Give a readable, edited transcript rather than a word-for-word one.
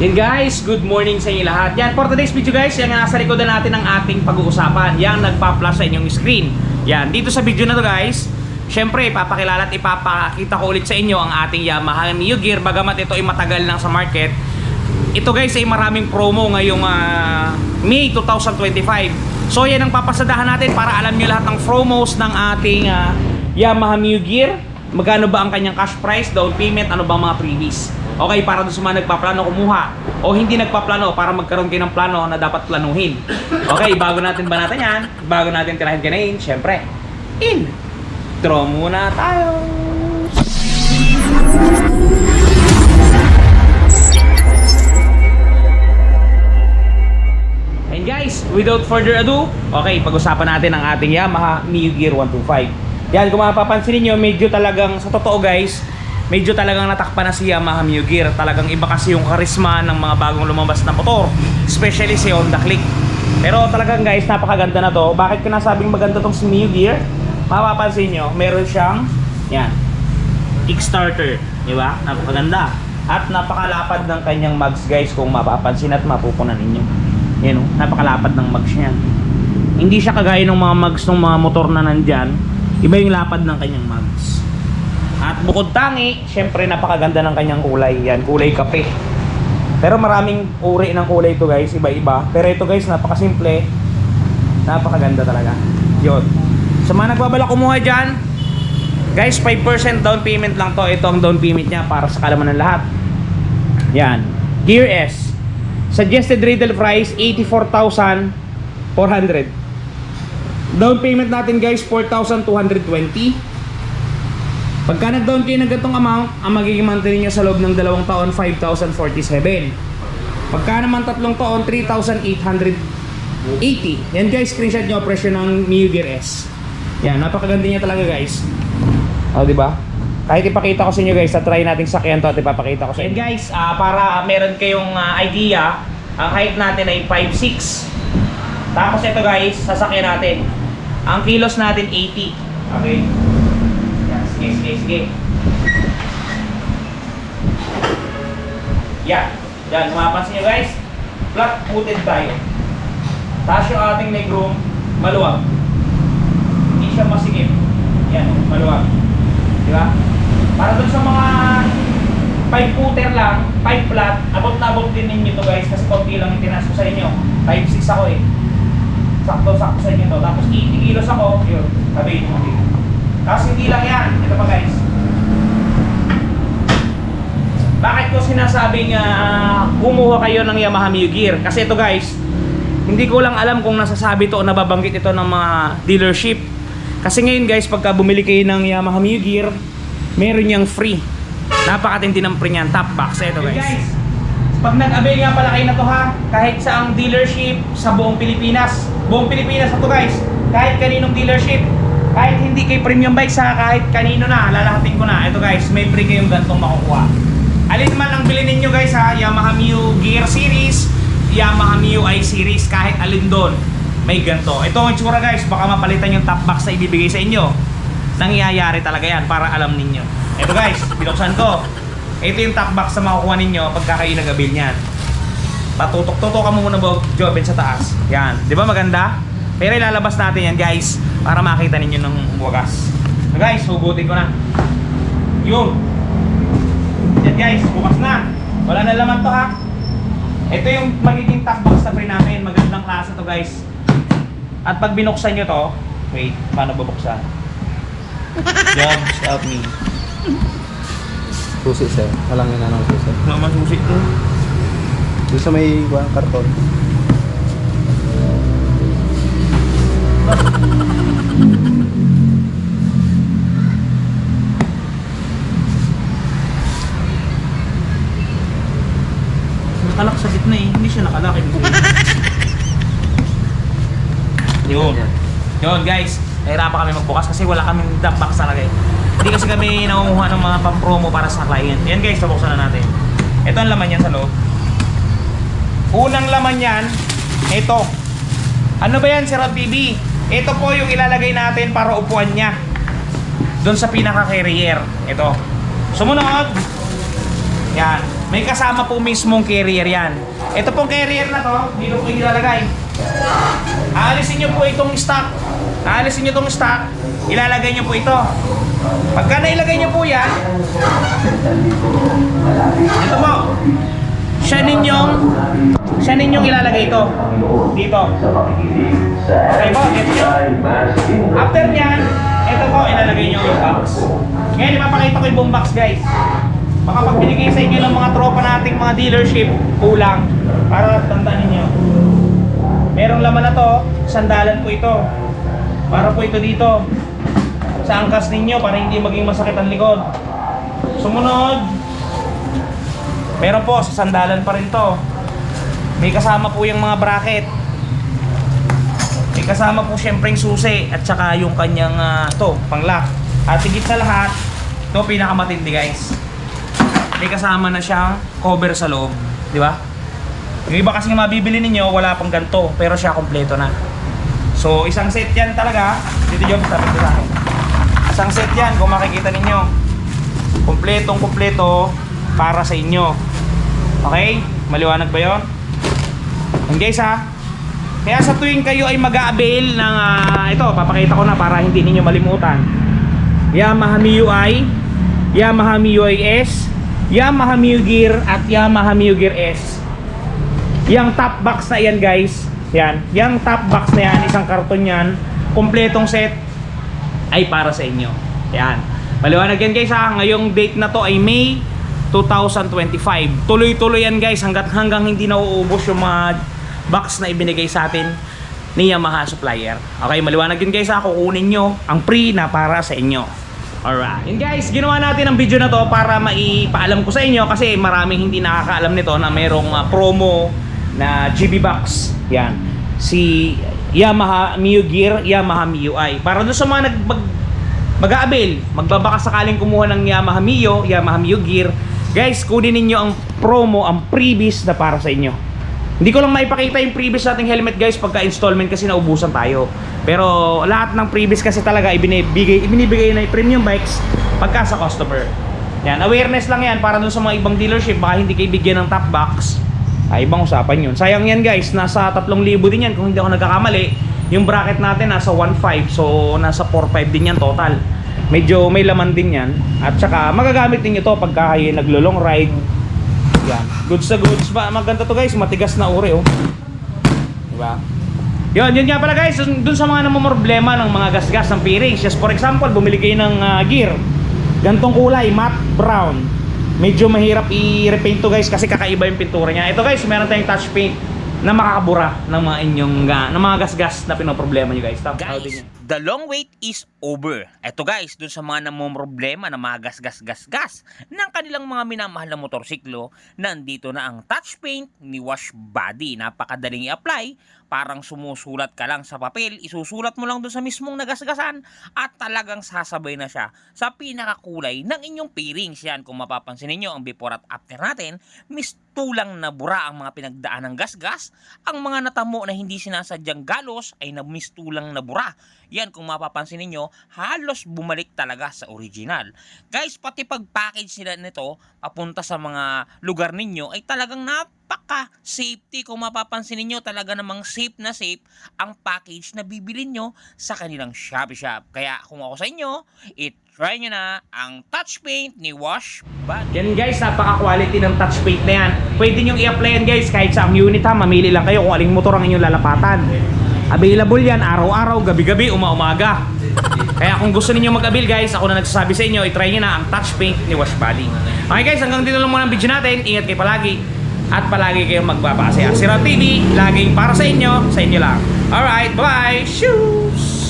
Yan guys, good morning sa inyo lahat. Yan, for today's video guys, yan nga nasa likodan natin ang ating pag-uusapan. Yan, nagpa-flash sa inyong screen. Yan, dito sa video na to guys, syempre ipapakilala at ipapakita ko ulit sa inyo ang ating Yamaha Mio Gear. Bagamat ito ay matagal lang sa market, ito guys ay maraming promo ngayong May 2025. So yan ang papasadahan natin para alam nyo lahat ng promos ng ating Yamaha Mio Gear. Magkano ba ang kanyang cash price, down payment, ano bang mga freebies. Okay, para doon sa mga nagpaplano kumuha o hindi nagpaplano para magkaroon kayo ng plano na dapat planuhin. Okay, bago natin banatan yan, bago natin tirahin kanain, syempre, intro muna tayo. And guys, without further ado, okay, pag-usapan natin ang ating Yamaha Mio Gear 125. Yan, kung mapapansin niyo, medyo talagang, sa totoo guys, medyo talagang natakpan na si Yamaha Mio Gear. Talagang iba kasi yung karisma ng mga bagong lumabas na motor, especially si Honda Click. Pero talagang guys, napakaganda na to. Bakit ko nasabing maganda tong si Mio Gear? Mapapansin nyo, meron siyang yan, kickstarter, di ba? Napakaganda. At napakalapad ng kanyang mags guys, kung mapapansin at mapupunan ninyo. Yan o, napakalapad ng mags niya. Hindi siya kagaya ng mga mags ng mga motor na nandyan. Iba yung lapad ng kanyang mags. At bukod tangi, syempre napakaganda ng kanyang kulay. Yan, kulay kape. Pero maraming uri ng kulay ito guys, iba-iba. Pero ito guys, napakasimple. Napakaganda talaga. Yun. Sa mga nagbabalak kumuha dyan, guys, 5% down payment lang to. Ito ang down payment niya para sa kalaman ng lahat. Yan. Gear S. Suggested retail price, 84,400. Down payment natin guys, 4,220. Pagka nag-down kayo ng ganitong amount, ang magiging monthly nyo sa loob ng 2 taon, 5,047. Pagka naman 3 taon, 3,880. Yan guys, screenshot nyo presyo ng Mio Gear S. Yan, napakaganda niya talaga guys. O, diba? Kahit ipakita ko sa inyo guys, try natin sakyan to at ipapakita ko sa inyo. And guys, para meron kayong idea, ang height natin ay 5'6". Tapos ito guys, sasakyan natin. Ang kilos natin 80. Okay? Sige. Yan. Yan, mapapansin nyo guys, flat footed tayo. Tapos yung ating legroom, maluwag. Hindi siya masigip. Yan, maluwag. Diba? Para dun sa mga 5 footer lang, 5 flat, abot na abot din ninyo to guys, kasi konti lang yung tinaas ko sa inyo. 5'6" ako eh. Sakto-sakto sa inyo to. Tapos 80 kilos ako, yun, sabihin nyo dito. Tapos hindi lang yan, ito pa guys. Bakit ko sinasabing kumuha kayo ng Yamaha Mio Gear? Kasi ito guys, hindi ko lang alam kung nasasabi to o nababanggit ito ng mga dealership. Kasi ngayon guys, pagka bumili kayo ng Yamaha Mio Gear, meron niyang free. Napakatindi ng free niyan, top box. Ito guys, pag nag-avail nga pala kayo na to ha, kahit sa ang dealership sa buong Pilipinas. Buong Pilipinas na to guys, kahit kaninong dealership. Kahit hindi kay premium bike sa kahit kanino na, lalahatin ko na. Ito guys, may free kayong gantong makukuha. Alin man ang bilhin ninyo guys ha, Yamaha Mio Gear Series, Yamaha Mio i Series, kahit alin doon, may ganto. Ito ang itsura guys, baka mapalitan yung top box na ibibigay sa inyo. Nangyayari talaga yan para alam ninyo. Ito guys, binuksan ko. Ito yung top box na makukuha ninyo pagka kayo nag-avail niyan. Patutok-tutok ka muna Joben sa taas. Yan, di ba maganda? Pero ilalabas natin yan guys para makita ninyo ng wagas. So guys, hugutin ko na. Yun. Yan guys, bukas na. Wala na laman to ha. Ito yung magiging top box na free namin. Magandang klase to guys. At pag binuksan nyo to, wait, paano bubuksan? Jobs, help me. Susi sir, walang inanong susi. Wala man susi to. Doon sa may karton. Nakalak sa gitna eh, hindi siya nakalak. Yun guys, nahirapan kami magbukas kasi wala kaming dump box talaga eh. Hindi kasi kami nangunguha ng mga pang-promo para sa client. Yan guys, nabuksan na natin. Ito ang laman yan sa loob. Unang laman yan, ito. Ano ba yan, Sir PB? Ito po yung ilalagay natin para upuan niya doon sa pinaka-carrier. Ito. Sumunod. Yan. may kasama po mismong carrier yan. Ito pong carrier na to, dito po ilalagay. Aalisin nyo po itong stock. Aalisin nyo itong stock, ilalagay nyo po ito. Pagka nailagay nyo po yan, ito po, siya ninyong ilalagay ito. Dito. Okay po, ito yun. After nyan, ito po, ilalagay nyo yung box. Ngayon, ipapakita ko yung boom box, guys. Baka pag binigay sa inyo ng mga tropa nating mga dealership, kulang. Para tandaan ninyo. Merong laman na to, sandalan po ito. Para po ito dito. Sa angkas ninyo, para hindi maging masakit ang likod. Sumunod, meron po, sa sandalan pa rin to. May kasama po yung mga bracket. May kasama po syempre yung susi at saka yung kanyang pang-lock. At higit sa lahat, ito pinakamatindi guys. May kasama na siyang cover sa loob, di ba? Yung iba kasi mabibili ninyo, wala pang ganito, pero siya kompleto na. So, isang set yan talaga. Dito Job, sabi ko sa akin. Isang set yan, kung makikita ninyo. Kompletong-kompleto para sa inyo. Okay? Maliwanag ba yun? And guys ha, kaya sa tuwing kayo ay mag-a-avail ng ito, papakita ko na para hindi ninyo malimutan. Yamaha MIUI, Yamaha MIUI S, Yamaha MIU Gear at Yamaha MIU Gear S. Yang top box na yan guys, yan, yang top box na yan, isang karton yan, kompletong set ay para sa inyo. Yan, maliwanag yan guys ha, ngayong date na to ay May 2025. Tuloy-tuloy yan guys hanggang hindi nauubos yung mga box na ibinigay sa atin ni Yamaha supplier. Okay, maliwanag yun guys ha, kukunin nyo ang free na para sa inyo. Alright. And guys, ginawa natin ang video na to para maipaalam ko sa inyo kasi maraming hindi nakakaalam nito na mayroong promo na GB box. Yan. Si Yamaha MIU Gear, Yamaha MIUI. Para doon sa mga mag-a-avail, magbabaka sakaling kumuha ng Yamaha MIU, Yamaha MIU Gear, guys, kunin ninyo ang promo, ang freebies na para sa inyo. Hindi ko lang maipakita yung freebies nating helmet guys pagka installment kasi naubusan tayo. Pero lahat ng freebies kasi talaga ibinibigay na yung premium bikes pagka sa customer. Yan, awareness lang yan para dun sa mga ibang dealership, baka hindi kayo bigyan ng top box. Ay, ibang usapan yun. Sayang yan guys, nasa 3,000 din yan kung hindi ako nagkakamali. Yung bracket natin nasa 1.5, so nasa 4.5 din yan total. Medyo may laman din yan. At saka magagamit din ito pagka kayo naglo-long ride. Yan. Goods sa goods. Maganda to guys, matigas na uri oh. Diba? Yun nga pala guys, dun sa mga namumroblema ng mga gas-gas ng bearings. Just for example, bumili kayo ng gear, gantong kulay, matte brown. Medyo mahirap i-repaint to guys kasi kakaiba yung pintura niya. Ito guys, meron tayong touch paint na makakabura ng mga inyong ng mga gas-gas na pinoproblema nyo guys. Guys, the long wait is over. Eto guys, dun sa mga namumroblema na mga gas-gas ng kanilang mga minamahal na motorsiklo, nandito na ang touch paint ni Wash Body. Napakadaling i-apply, parang sumusulat ka lang sa papel, isusulat mo lang dun sa mismong nagasgasan at talagang sasabay na siya sa pinakakulay ng inyong bearings. Yan, kung mapapansin niyo ang before at after natin, mistulang na bura ang mga pinagdaan ng gasgas. Ang mga natamo na hindi sinasadyang galos ay mistulang na bura. Yan, kung mapapansin niyo, halos bumalik talaga sa original. Guys, pati pag-package nila nito papunta sa mga lugar ninyo ay talagang napaka-safety. Kung mapapansin niyo, talaga namang safe na safe ang package na bibilin nyo sa kanilang Shopee Shop. Kaya kung ako sa inyo, try nyo na ang touch paint ni Wash Body. Yan guys, napaka-quality ng touch paint na yan. Pwede nyo i-apply yan guys kahit sa unit ha. Mamili lang kayo kung aling motor ang inyong lalapatan. Available yan araw-araw, gabi-gabi, uma-umaga. Kaya kung gusto niyo mag-avail guys, ako na nagsasabi sa inyo, i-try nyo na ang touch paint ni Wash Body. Okay guys, hanggang dito lang muna ang video natin. Ingat kayo palagi at palagi kayong magpapakasaya. Si Ron TV, laging para sa inyo lang. Alright, bye! Shoes!